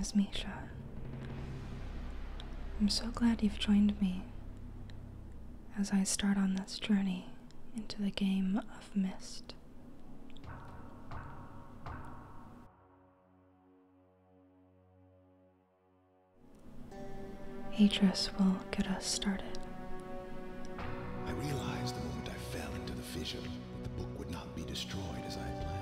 is Misha. I'm so glad you've joined me as I start on this journey into the game of Myst. Idris will get us started. I realized the moment I fell into the fissure that the book would not be destroyed as I had planned.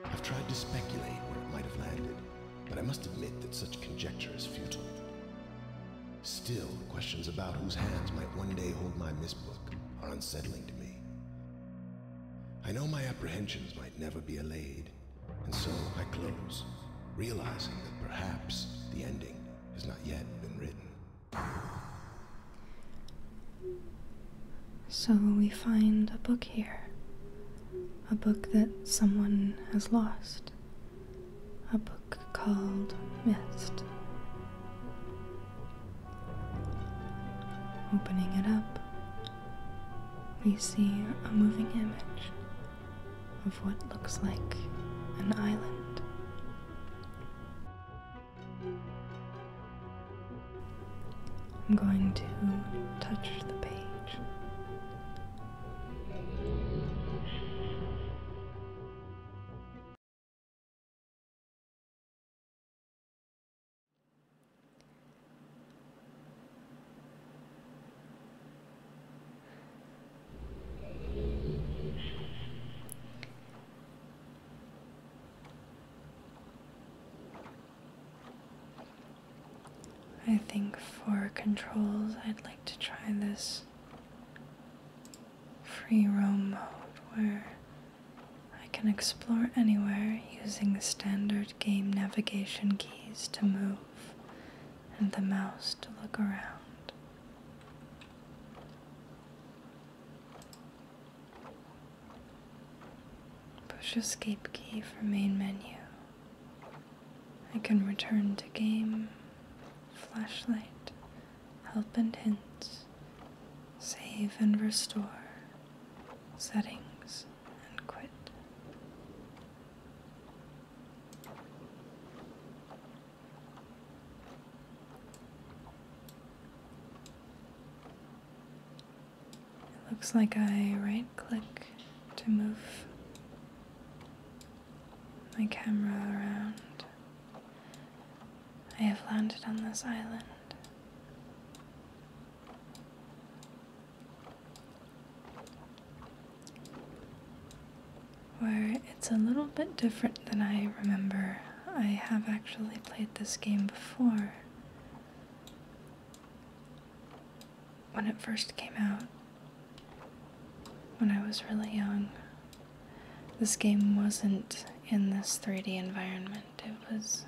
I've tried to speculate where it might have landed, but I must admit that such conjecture is futile. Still, questions about whose hands might one day hold my Myst book are unsettling to me. I know my apprehensions might never be allayed, and so I close, realizing that perhaps the ending has not yet been written. So we find a book here. A book that someone has lost. A book called Myst. Opening it up, we see a moving image of what looks like an island. I'm going to touch the page. I think for controls, I'd like to try this free roam mode where I can explore anywhere using the standard game navigation keys to move and the mouse to look around. Push escape key for main menu. I can return to game, flashlight, help and hints, save and restore, settings, and quit. It looks like I right-click to move my camera around. I have landed on this island. Where it's a little bit different than I remember. I have actually played this game before. When it first came out, when I was really young. This game wasn't in this 3D environment. It was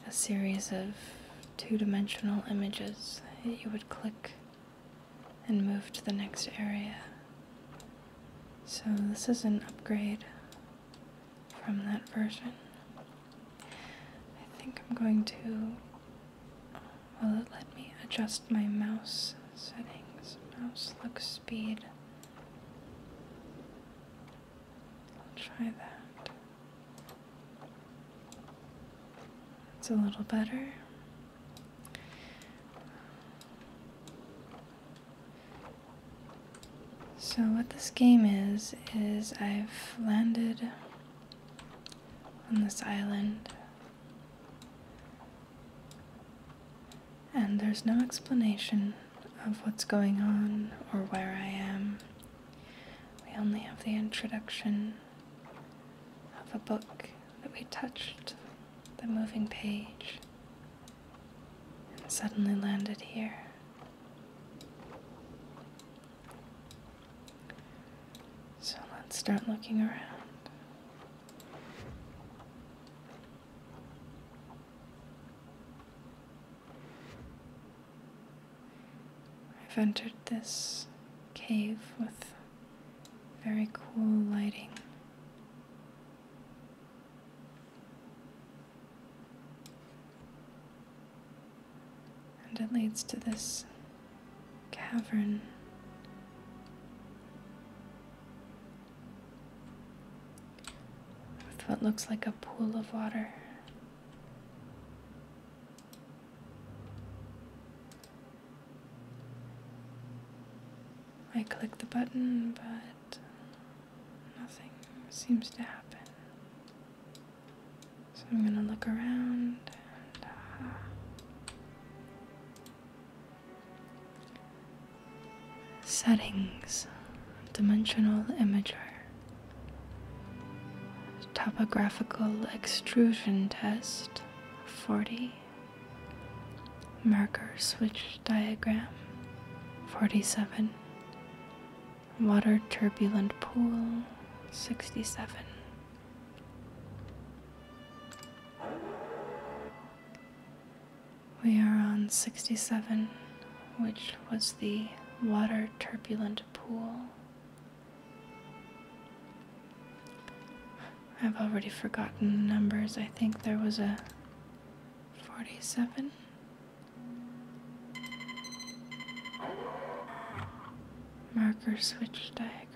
a series of two-dimensional images that you would click and move to the next area. So this is an upgrade from that version. I think I'm going to, will it let me adjust my mouse settings? Mouse look speed. I'll try that. It's a little better. So what this game is I've landed on this island and there's no explanation of what's going on or where I am. We only have the introduction of a book that we touched, the moving page, and suddenly landed here. So let's start looking around. I've entered this cave with very cool lighting. And it leads to this cavern. With what looks like a pool of water. I click the button, but nothing seems to happen. So I'm gonna look around and settings, dimensional imager, topographical extrusion test 40, marker switch diagram 47, water turbulent pool 67. We are on 67, which was the water turbulent pool. I've already forgotten the numbers. I think there was a 47. Marker switch diagram.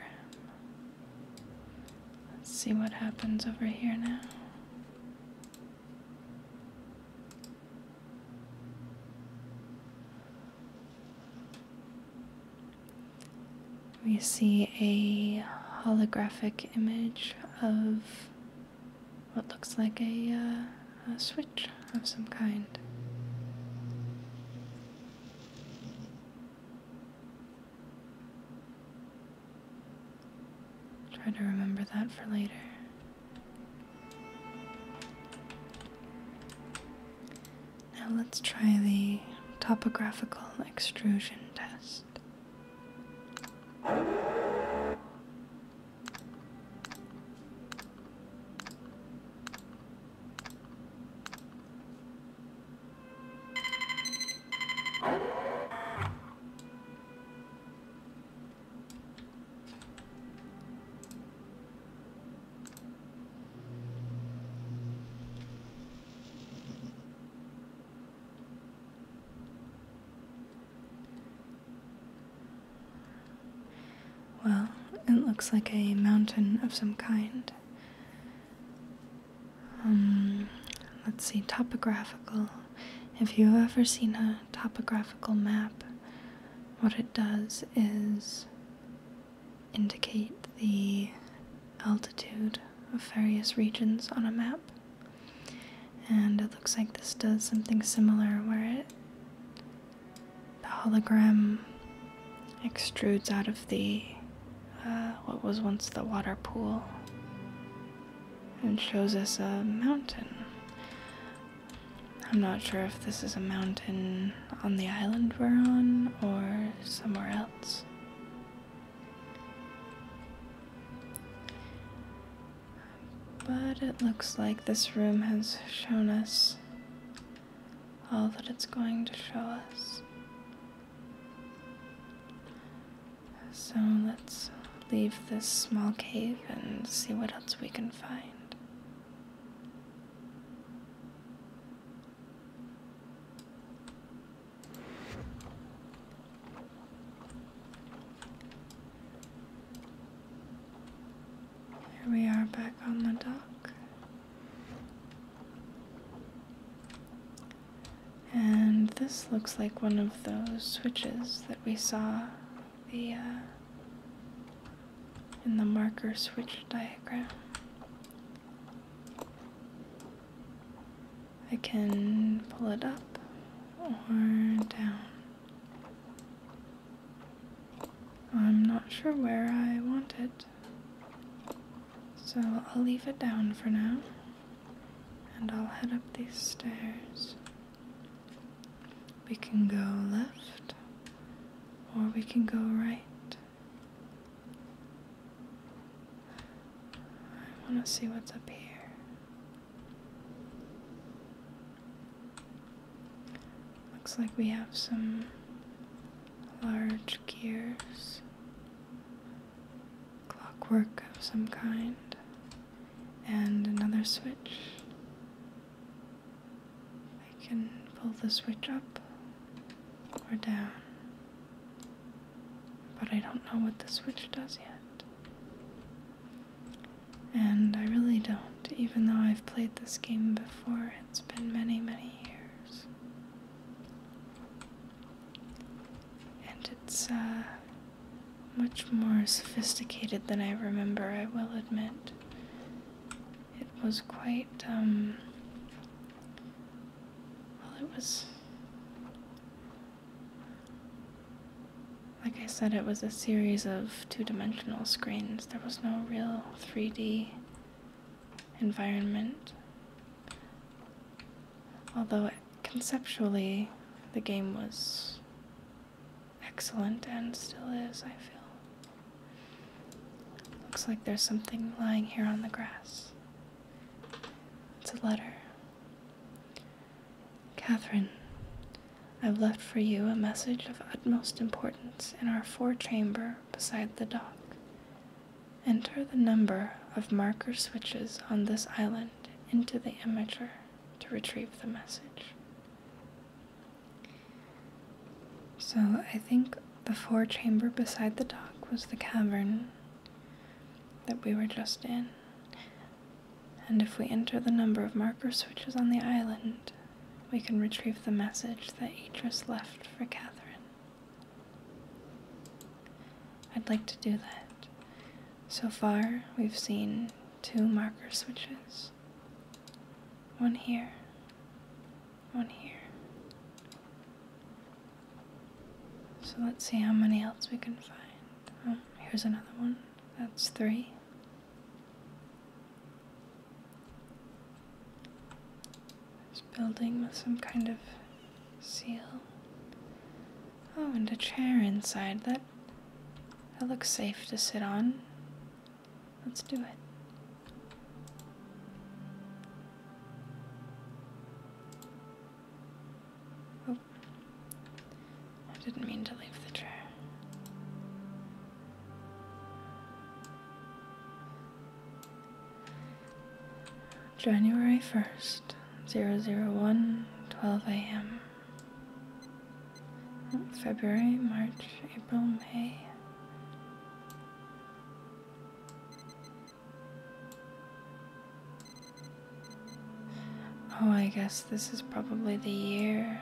Let's see what happens over here now. We see a holographic image of what looks like a switch of some kind. Try to remember that for later. Now let's try the topographical extrusion test. Well, it looks like a mountain of some kind. Let's see, topographical. If you've ever seen a topographical map, what it does is indicate the altitude of various regions on a map. And it looks like this does something similar where the hologram extrudes out of the what was once the water pool and shows us a mountain. I'm not sure if this is a mountain on the island we're on or somewhere else. But it looks like this room has shown us all that it's going to show us. So let's leave this small cave and see what else we can find. Here we are back on the dock. And this looks like one of those switches that we saw in the marker switch diagram. I can pull it up or down. I'm not sure where I want it, so I'll leave it down for now, and I'll head up these stairs. We can go left, or we can go right. I want to see what's up here. Looks like we have some large gears, clockwork of some kind, and another switch. I can pull the switch up or down. but I don't know what the switch does yet. And I really don't, even though I've played this game before. It's been many, many years. And it's much more sophisticated than I remember, I will admit. It was quite, well, it was, like I said, it was a series of two-dimensional screens. There was no real 3D environment. Although conceptually, the game was excellent and still is, I feel. Looks like there's something lying here on the grass. It's a letter. Catherine, I've left for you a message of utmost importance in our 4-chamber beside the dock. Enter the number of marker switches on this island into the imager to retrieve the message. So I think the 4-chamber beside the dock was the cavern that we were just in. And if we enter the number of marker switches on the island, we can retrieve the message that Idris left for Catherine. I'd like to do that. So far, we've seen 2 marker switches. One here, one here. So let's see how many else we can find. Oh, here's another one. That's 3. This building with some kind of seal. Oh, and a chair inside. That looks safe to sit on. Let's do it. Oh, I didn't mean to leave the chair. January 1st, 001, 12 a.m. February, March, April, May. Oh, I guess this is probably the year.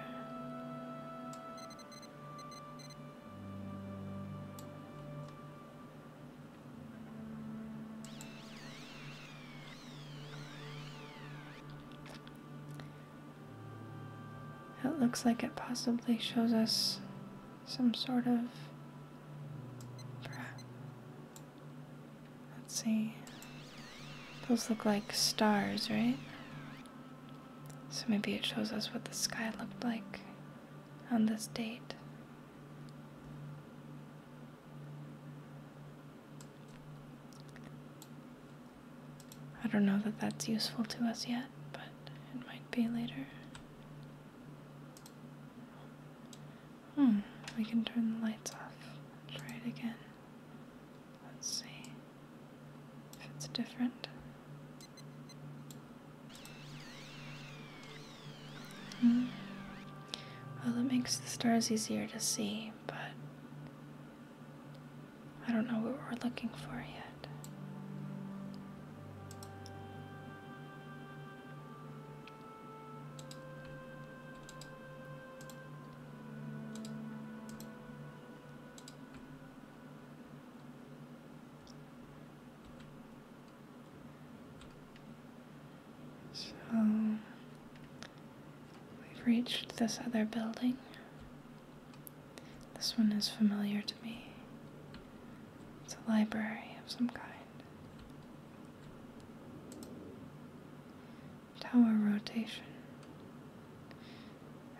It looks like it possibly shows us some sort of... Let's see. Those look like stars, right? So maybe it shows us what the sky looked like on this date. I don't know that that's useful to us yet, but it might be later. We can turn the lights off. Try it again. Let's see if it's different. Well, it makes the stars easier to see, but I don't know what we're looking for yet. So, we've reached this other building. This one is familiar to me. It's a library of some kind. Tower rotation.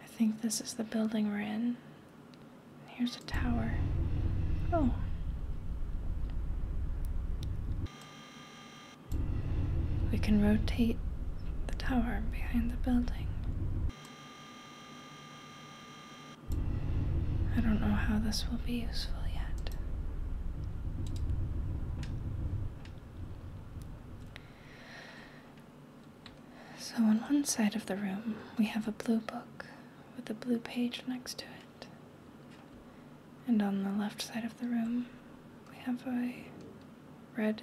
I think this is the building we're in. And here's a tower. Oh. We can rotate the tower behind the building. I don't know how this will be useful yet. So on one side of the room, we have a blue book with a blue page next to it. And on the left side of the room, we have a red,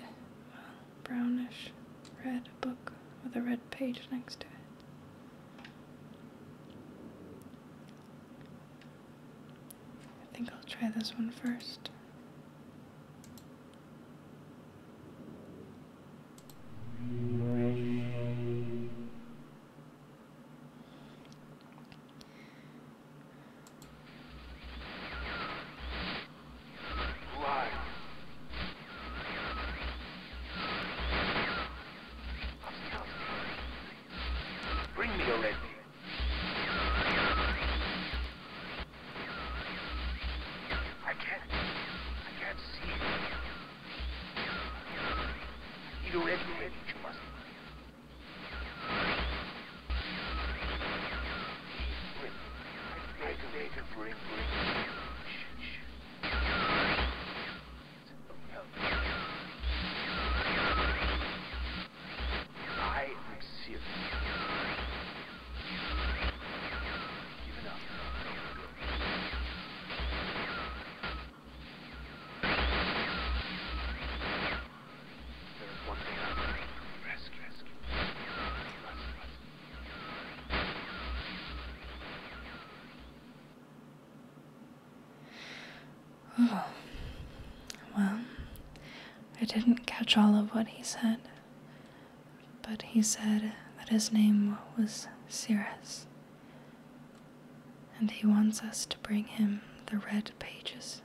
well, brownish red book with a red page next to it. I think I'll try this one first. Oh, well, I didn't catch all of what he said, but he said that his name was Cirrus, and he wants us to bring him the red pages.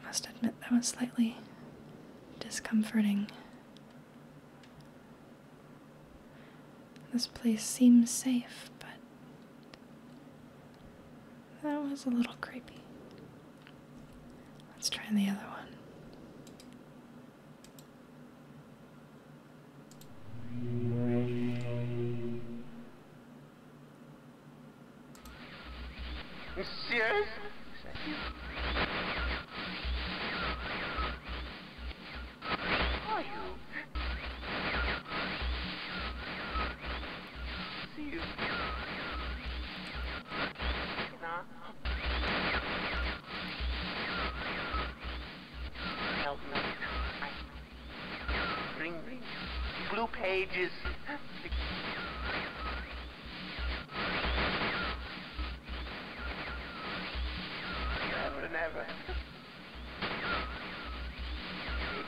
I must admit that was slightly discomforting. This place seems safe, but that was a little creepy. Let's try the other one. Serious? Are you? See you. Nah. Help me. Bring blue pages. Never.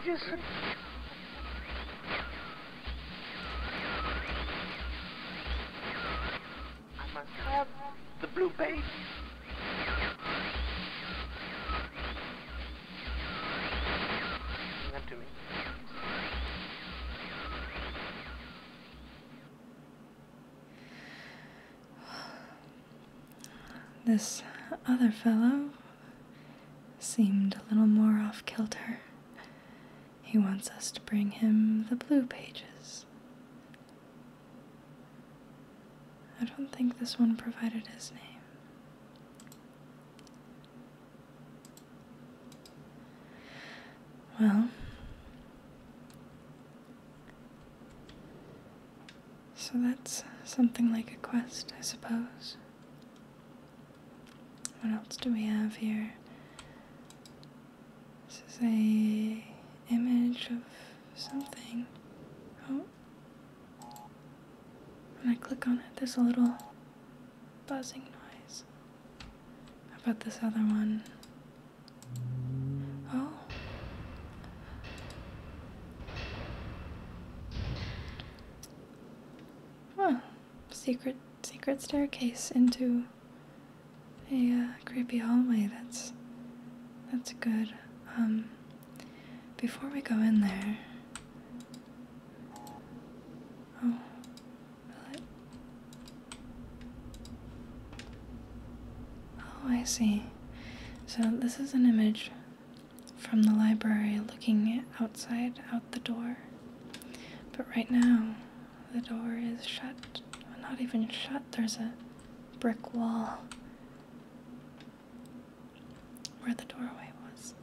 Pages. I must have the blue page. Bring them to me. This other fellow seemed a little more off-kilter. He wants us to bring him the blue pages. I don't think this one provided his name. Well, so that's something like a quest, I suppose. What else do we have here? This is a image of something. Oh. When I click on it, there's a little buzzing noise. How about this other one? Oh. Huh. Secret staircase into a creepy hallway. That's good. Before we go in there, oh, I see. So this is an image from the library looking outside, out the door. But right now, the door is shut. Well, not even shut, there's a brick wall where the doorway was.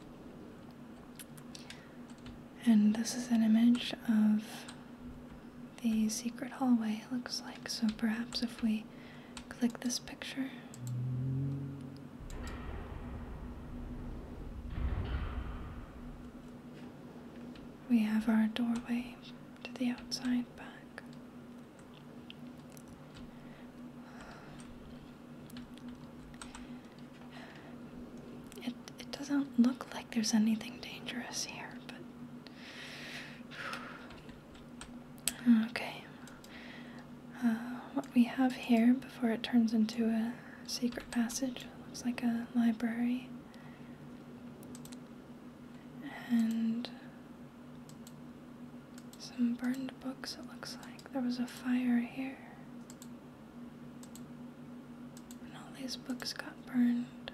And this is an image of the secret hallway, it looks like. So perhaps if we click this picture, we have our doorway to the outside back. It doesn't look like there's anything dangerous here, but okay. What we have here before it turns into a secret passage looks like a library. And some burned books, it looks like. There was a fire here. And all these books got burned.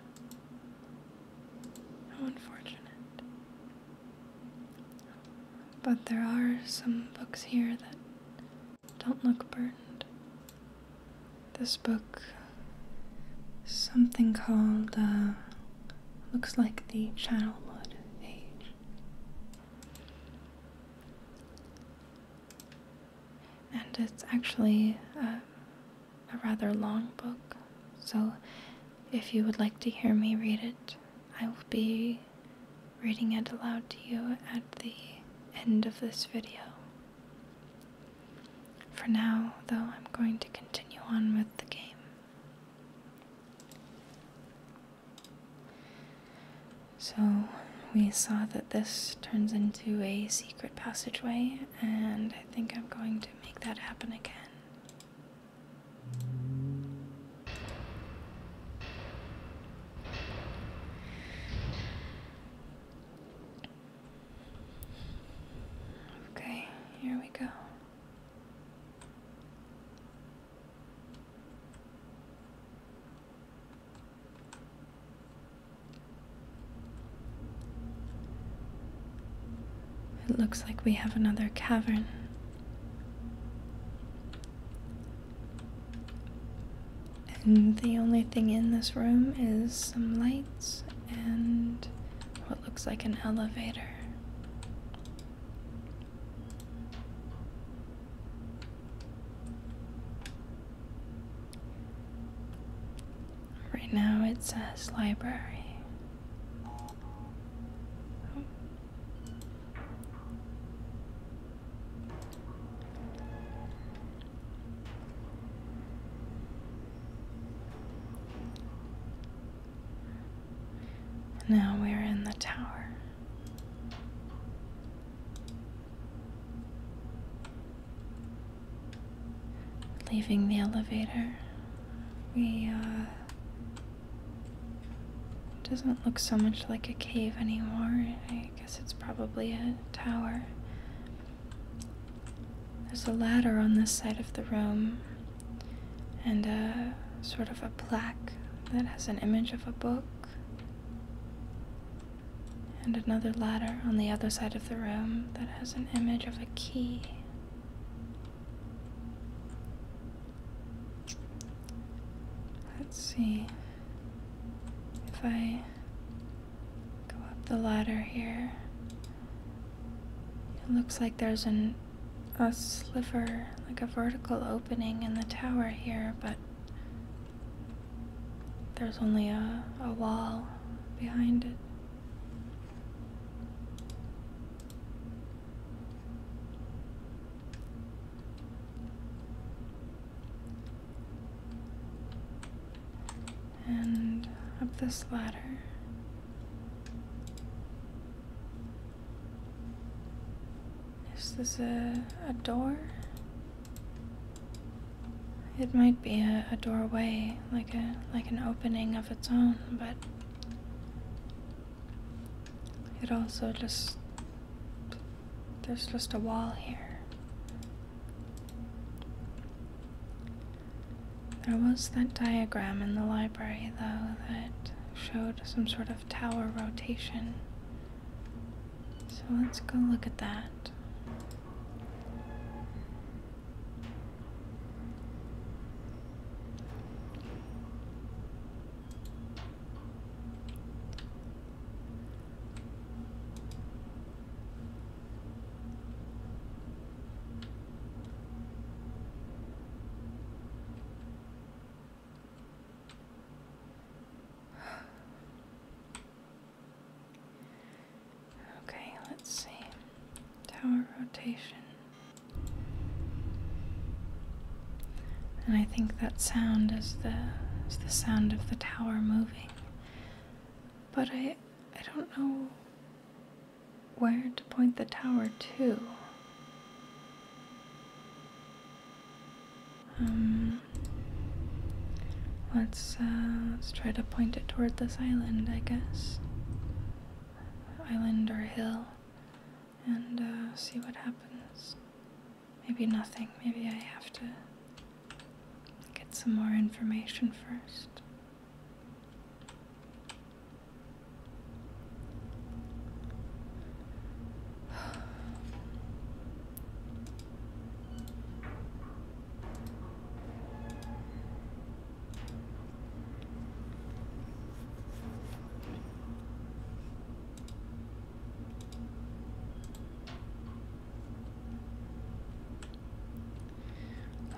How unfortunate. But there are some books here that don't look burned. This book is something called, looks like the Channelwood Age. And it's actually a rather long book, so if you would like to hear me read it, I will be reading it aloud to you at the end of this video. For now, though, I'm going to continue on with the game. So, we saw that this turns into a secret passageway, and I think I'm going to make that happen again. Okay, here we go. It looks like we have another cavern. And the only thing in this room is some lights and what looks like an elevator. Right now it says library. Now we're in the tower. Leaving the elevator, it doesn't look so much like a cave anymore. I guess it's probably a tower. There's a ladder on this side of the room, and a sort of a plaque that has an image of a book. And another ladder on the other side of the room that has an image of a key. Let's see if I go up the ladder here. It looks like there's a sliver, like a vertical opening in the tower here, but there's only a wall behind it. And up this ladder. Is this a door? It might be a doorway, like an opening of its own, but it also there's just a wall here. There was that diagram in the library, though, that showed some sort of tower rotation. So let's go look at that. tower rotation. And I think that sound is the sound of the tower moving. But I don't know where to point the tower to. Let's try to point it toward this island, I guess. Island or hill, and see what happens. Maybe nothing. Maybe I have to get some more information first.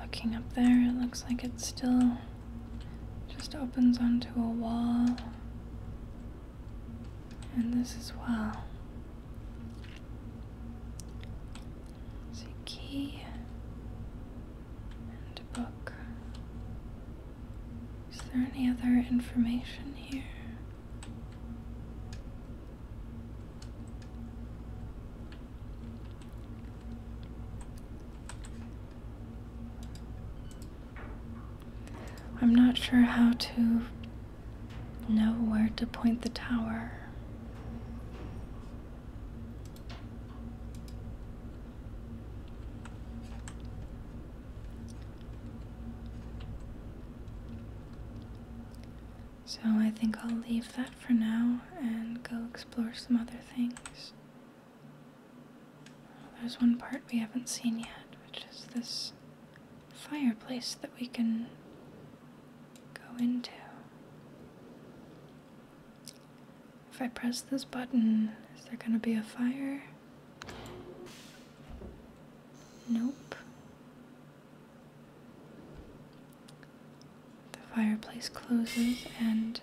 Looking up there, it looks like it still just opens onto a wall. And this as well. See, key and a book. Is there any other information here? I'm not sure how to know where to point the tower. So I think I'll leave that for now and go explore some other things. There's one part we haven't seen yet, which is this fireplace that we can go into. If I press this button, is there gonna be a fire? Nope. The fireplace closes and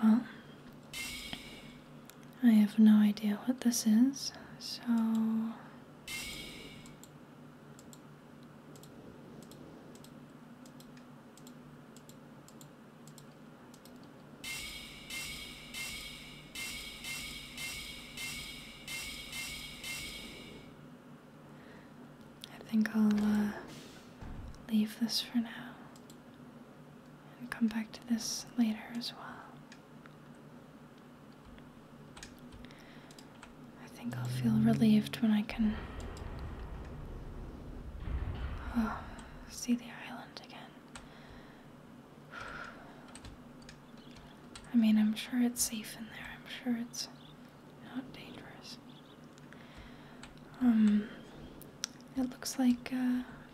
well, I have no idea what this is, so I think I'll leave this for now and come back to this later as well. I think I'll feel relieved when I can see the island again. I mean, I'm sure it's safe in there. I'm sure it's not dangerous. It looks like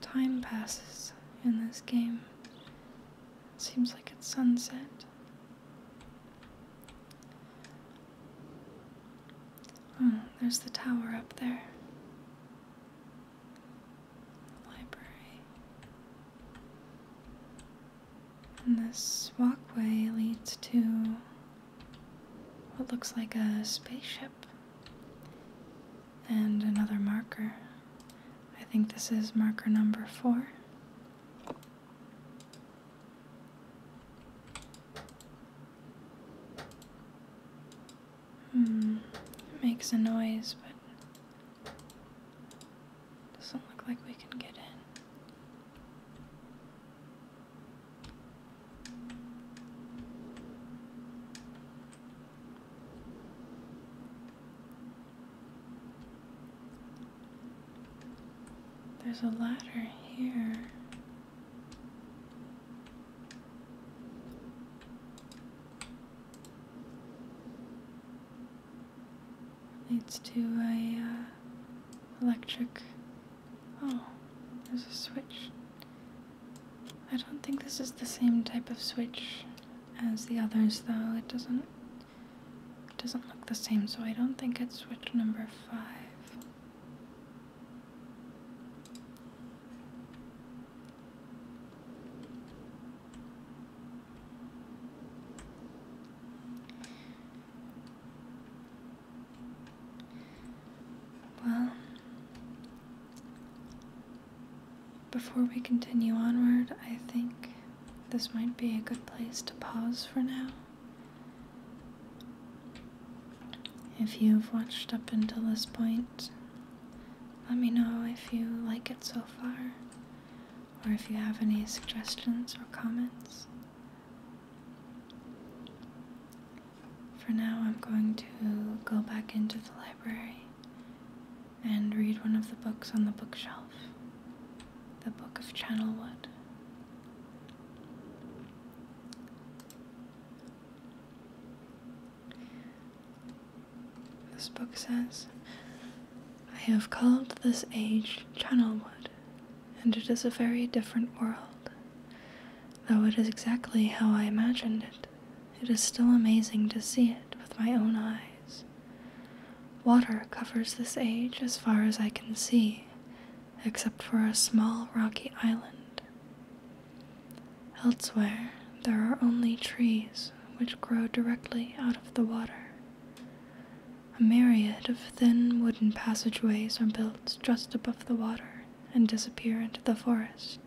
time passes in this game. It seems like it's sunset. Oh, there's the tower up there. The library. And this walkway leads to what looks like a spaceship and another marker. I think this is marker number 4. It makes a noise, but doesn't look like we can get in. There's a ladder here. Leads to a electric. Oh, there's a switch. I don't think this is the same type of switch as the others, though. It doesn't doesn't look the same, so I don't think it's switch number 5. Well, before we continue onward, I think this might be a good place to pause for now. If you've watched up until this point, let me know if you like it so far, or if you have any suggestions or comments. For now, I'm going to go back into the library and read one of the books on the bookshelf, the Book of Channelwood. This book says, "I have called this age Channelwood, and it is a very different world. Though it is exactly how I imagined it, it is still amazing to see it with my own eyes. Water covers this age as far as I can see, except for a small rocky island. Elsewhere, there are only trees which grow directly out of the water. A myriad of thin wooden passageways are built just above the water and disappear into the forest.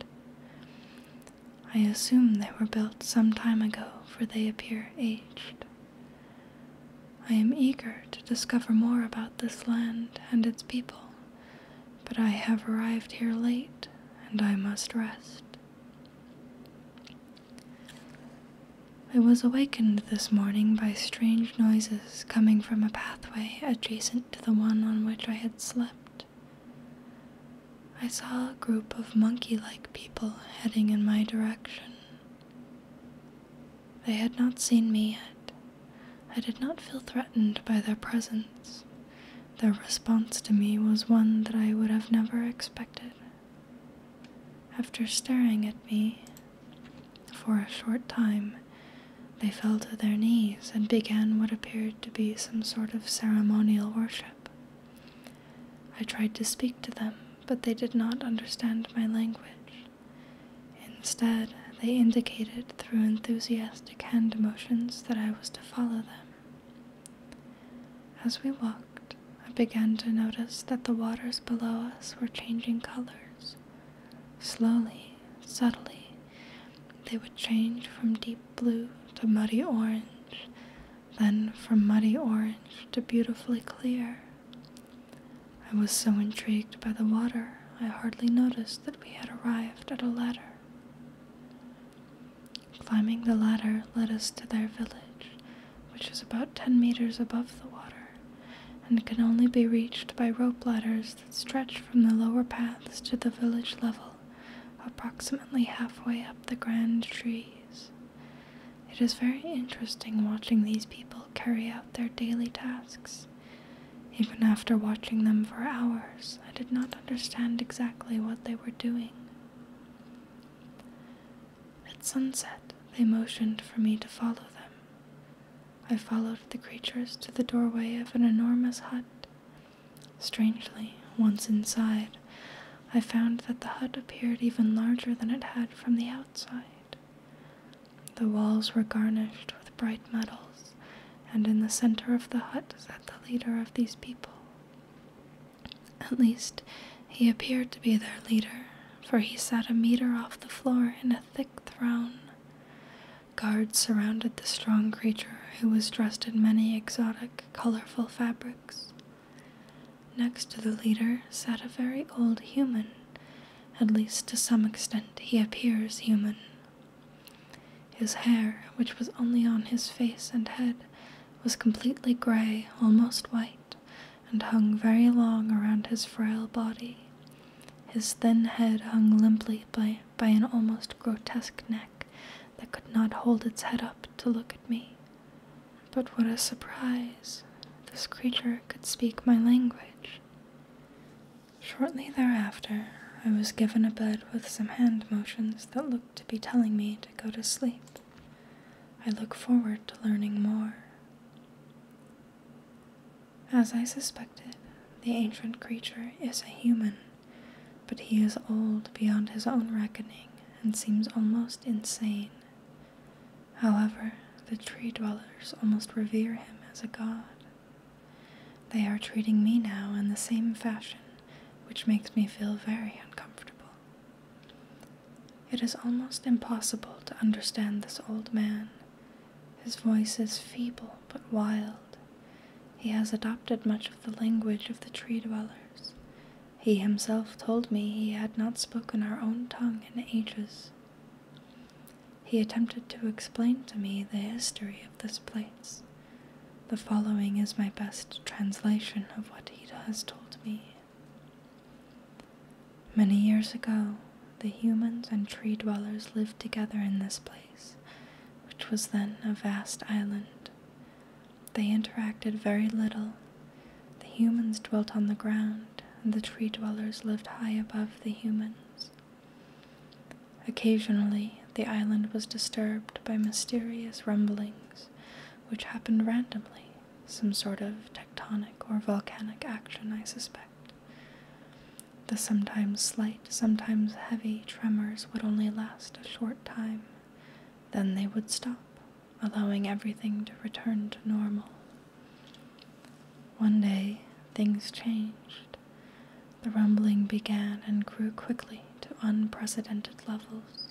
I assume they were built some time ago, for they appear aged. I am eager to discover more about this land and its people, but I have arrived here late, and I must rest. I was awakened this morning by strange noises coming from a pathway adjacent to the one on which I had slept. I saw a group of monkey-like people heading in my direction. They had not seen me yet. I did not feel threatened by their presence. Their response to me was one that I would have never expected. After staring at me for a short time, they fell to their knees and began what appeared to be some sort of ceremonial worship. I tried to speak to them, but they did not understand my language. Instead, they indicated through enthusiastic hand motions that I was to follow them. As we walked, I began to notice that the waters below us were changing colors. Slowly, subtly, they would change from deep blue to muddy orange, then from muddy orange to beautifully clear. I was so intrigued by the water, I hardly noticed that we had arrived at a ladder. Climbing the ladder led us to their village, which is about 10 meters above the water, and can only be reached by rope ladders that stretch from the lower paths to the village level, approximately halfway up the grand trees. It is very interesting watching these people carry out their daily tasks. Even after watching them for hours, I did not understand exactly what they were doing. At sunset, they motioned for me to follow them. I followed the creatures to the doorway of an enormous hut. Strangely, once inside, I found that the hut appeared even larger than it had from the outside. The walls were garnished with bright metals, and in the center of the hut sat the leader of these people. At least, he appeared to be their leader, for he sat a meter off the floor in a thick throne. Guards surrounded the strong creature, who was dressed in many exotic, colorful fabrics. Next to the leader sat a very old human. At least to some extent he appears human. His hair, which was only on his face and head, was completely gray, almost white, and hung very long around his frail body. His thin head hung limply by an almost grotesque neck that could not hold its head up to look at me. But what a surprise! This creature could speak my language. Shortly thereafter, I was given a bed with some hand motions that looked to be telling me to go to sleep. I look forward to learning more. As I suspected, the ancient creature is a human, but he is old beyond his own reckoning and seems almost insane. However, the tree dwellers almost revere him as a god. They are treating me now in the same fashion, which makes me feel very uncomfortable. It is almost impossible to understand this old man. His voice is feeble but wild. He has adopted much of the language of the tree dwellers. He himself told me he had not spoken our own tongue in ages. He attempted to explain to me the history of this place. The following is my best translation of what he has told me. Many years ago, the humans and tree dwellers lived together in this place, which was then a vast island. They interacted very little. The humans dwelt on the ground, and the tree dwellers lived high above the humans. Occasionally, the island was disturbed by mysterious rumblings, which happened randomly, some sort of tectonic or volcanic action, I suspect. The sometimes slight, sometimes heavy tremors would only last a short time. Then they would stop, allowing everything to return to normal. One day, things changed. The rumbling began and grew quickly to unprecedented levels.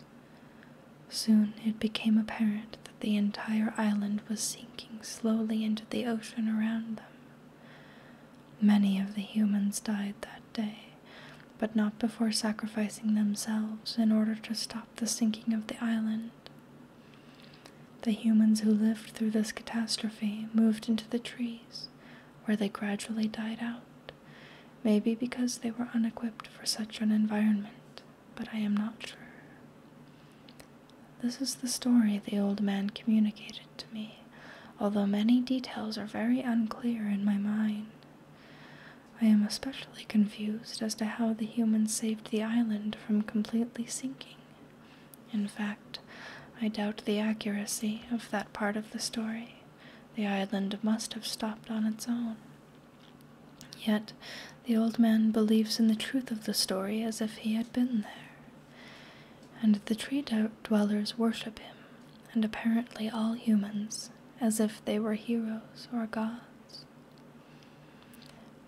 Soon it became apparent that the entire island was sinking slowly into the ocean around them. Many of the humans died that day, but not before sacrificing themselves in order to stop the sinking of the island. The humans who lived through this catastrophe moved into the trees, where they gradually died out, maybe because they were unequipped for such an environment, but I am not sure. This is the story the old man communicated to me, although many details are very unclear in my mind. I am especially confused as to how the humans saved the island from completely sinking. In fact, I doubt the accuracy of that part of the story. The island must have stopped on its own. Yet, the old man believes in the truth of the story as if he had been there. And the tree dwellers worship him, and apparently all humans, as if they were heroes or gods.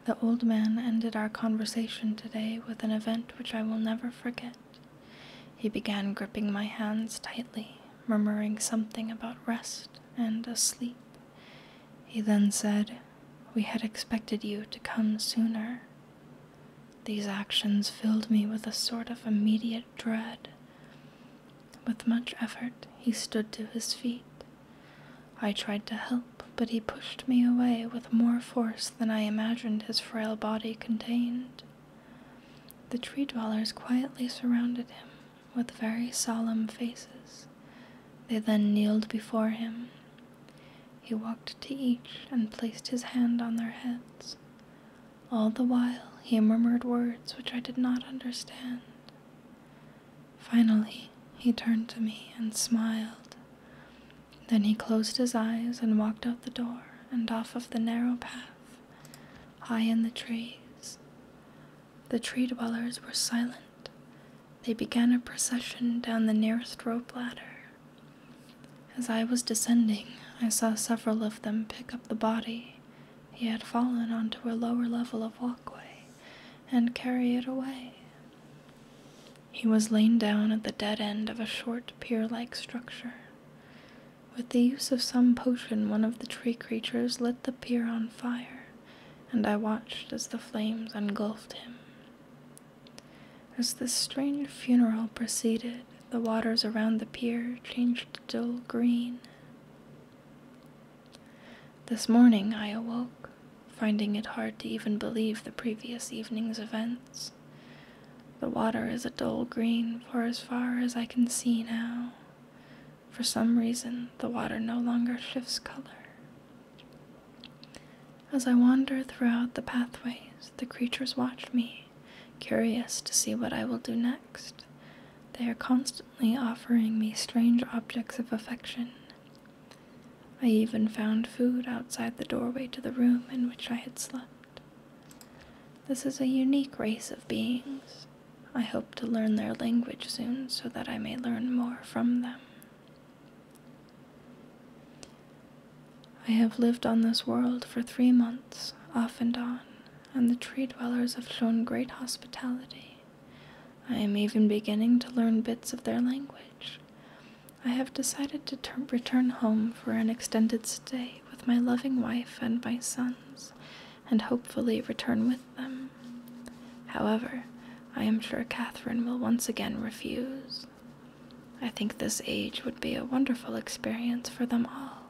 The old man ended our conversation today with an event which I will never forget. He began gripping my hands tightly, murmuring something about rest and asleep. He then said, "We had expected you to come sooner." These actions filled me with a sort of immediate dread. With much effort, he stood to his feet. I tried to help, but he pushed me away with more force than I imagined his frail body contained. The tree dwellers quietly surrounded him with very solemn faces. They then kneeled before him. He walked to each and placed his hand on their heads. All the while, he murmured words which I did not understand. Finally, he turned to me and smiled. Then he closed his eyes and walked out the door and off of the narrow path, high in the trees. The tree dwellers were silent. They began a procession down the nearest rope ladder. As I was descending, I saw several of them pick up the body. He had fallen onto a lower level of walkway and carry it away. He was laid down at the dead end of a short pier-like structure. With the use of some potion, one of the tree creatures lit the pier on fire, and I watched as the flames engulfed him. As this strange funeral proceeded, the waters around the pier changed to dull green. This morning I awoke, finding it hard to even believe the previous evening's events. The water is a dull green for as far as I can see now. For some reason, the water no longer shifts color. As I wander throughout the pathways, the creatures watch me, curious to see what I will do next. They are constantly offering me strange objects of affection. I even found food outside the doorway to the room in which I had slept. This is a unique race of beings. I hope to learn their language soon so that I may learn more from them. I have lived on this world for 3 months, off and on, and the tree dwellers have shown great hospitality. I am even beginning to learn bits of their language. I have decided to return home for an extended stay with my loving wife and my sons, and hopefully return with them. However, I am sure Catherine will once again refuse. I think this age would be a wonderful experience for them all,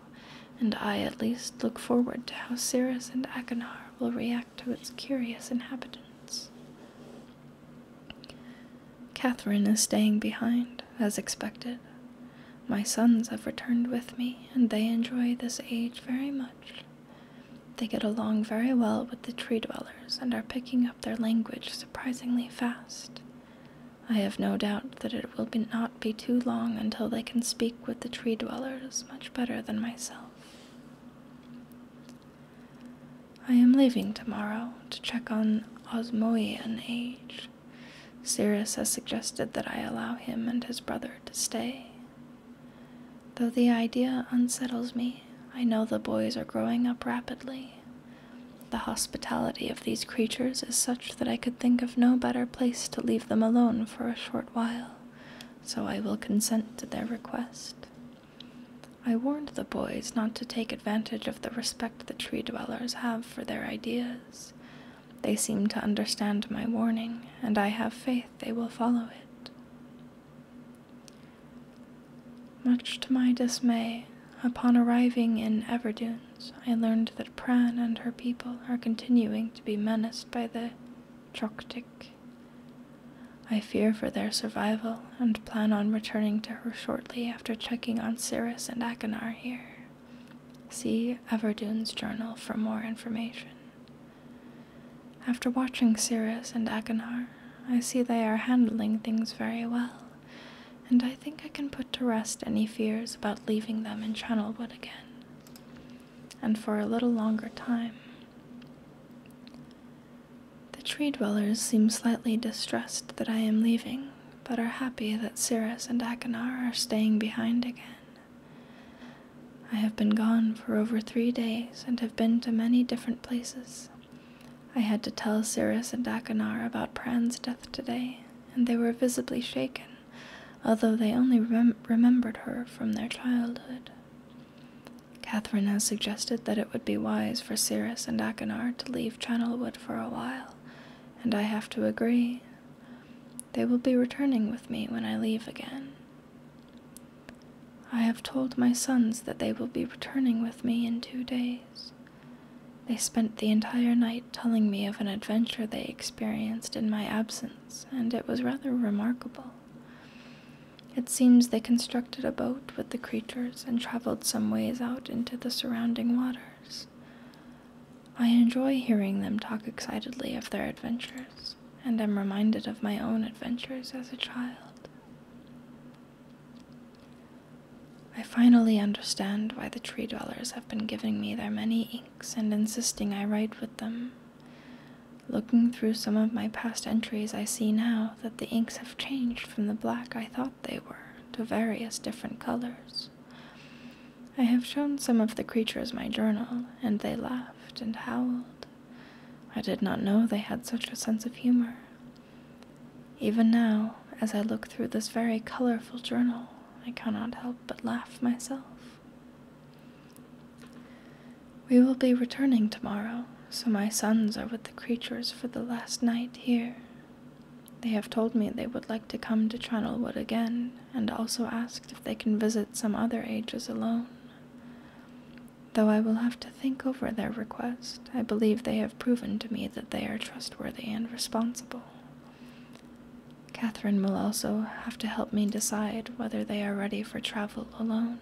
and I at least look forward to how Cirrus and Achenar will react to its curious inhabitants. Catherine is staying behind, as expected. My sons have returned with me, and they enjoy this age very much. They get along very well with the tree dwellers and are picking up their language surprisingly fast. I have no doubt that it will not be too long until they can speak with the tree dwellers much better than myself. I am leaving tomorrow to check on Osmoian age. Cirrus has suggested that I allow him and his brother to stay. Though the idea unsettles me, I know the boys are growing up rapidly. The hospitality of these creatures is such that I could think of no better place to leave them alone for a short while, so I will consent to their request. I warned the boys not to take advantage of the respect the tree dwellers have for their ideas. They seem to understand my warning, and I have faith they will follow it. Much to my dismay, upon arriving in Everdunes, I learned that Pran and her people are continuing to be menaced by the Choctic. I fear for their survival and plan on returning to her shortly after checking on Cirrus and Achenar here. See Everdunes Journal for more information. After watching Cirrus and Achenar, I see they are handling things very well, and I think I can put to rest any fears about leaving them in Channelwood again, and for a little longer time. The tree dwellers seem slightly distressed that I am leaving, but are happy that Cirrus and Achenar are staying behind again. I have been gone for over 3 days and have been to many different places. I had to tell Cirrus and Achenar about Pran's death today, and they were visibly shaken, although they only remembered her from their childhood. Catherine has suggested that it would be wise for Cirrus and Achenar to leave Channelwood for a while, and I have to agree. They will be returning with me when I leave again. I have told my sons that they will be returning with me in 2 days. They spent the entire night telling me of an adventure they experienced in my absence, and it was rather remarkable. It seems they constructed a boat with the creatures and traveled some ways out into the surrounding waters. I enjoy hearing them talk excitedly of their adventures, and am reminded of my own adventures as a child. I finally understand why the tree dwellers have been giving me their many inks and insisting I write with them. Looking through some of my past entries, I see now that the inks have changed from the black I thought they were to various different colors. I have shown some of the creatures my journal, and they laughed and howled. I did not know they had such a sense of humor. Even now, as I look through this very colorful journal, I cannot help but laugh myself. We will be returning tomorrow, so my sons are with the creatures for the last night here. They have told me they would like to come to Channelwood again, and also asked if they can visit some other ages alone. Though I will have to think over their request, I believe they have proven to me that they are trustworthy and responsible. Catherine will also have to help me decide whether they are ready for travel alone.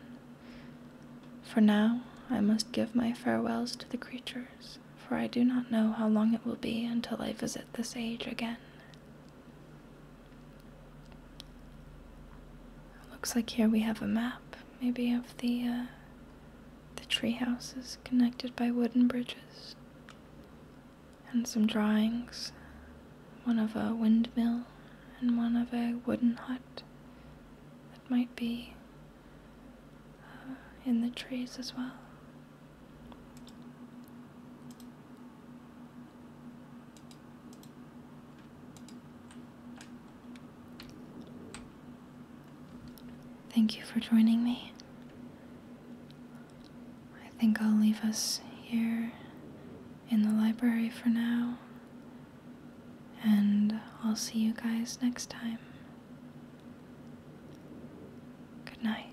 For now, I must give my farewells to the creatures, for I do not know how long it will be until I visit this age again. Looks like here we have a map, maybe of the tree houses connected by wooden bridges, and some drawings, one of a windmill and one of a wooden hut that might be in the trees as well. Thank you for joining me. I think I'll leave us here in the library for now, and I'll see you guys next time. Good night.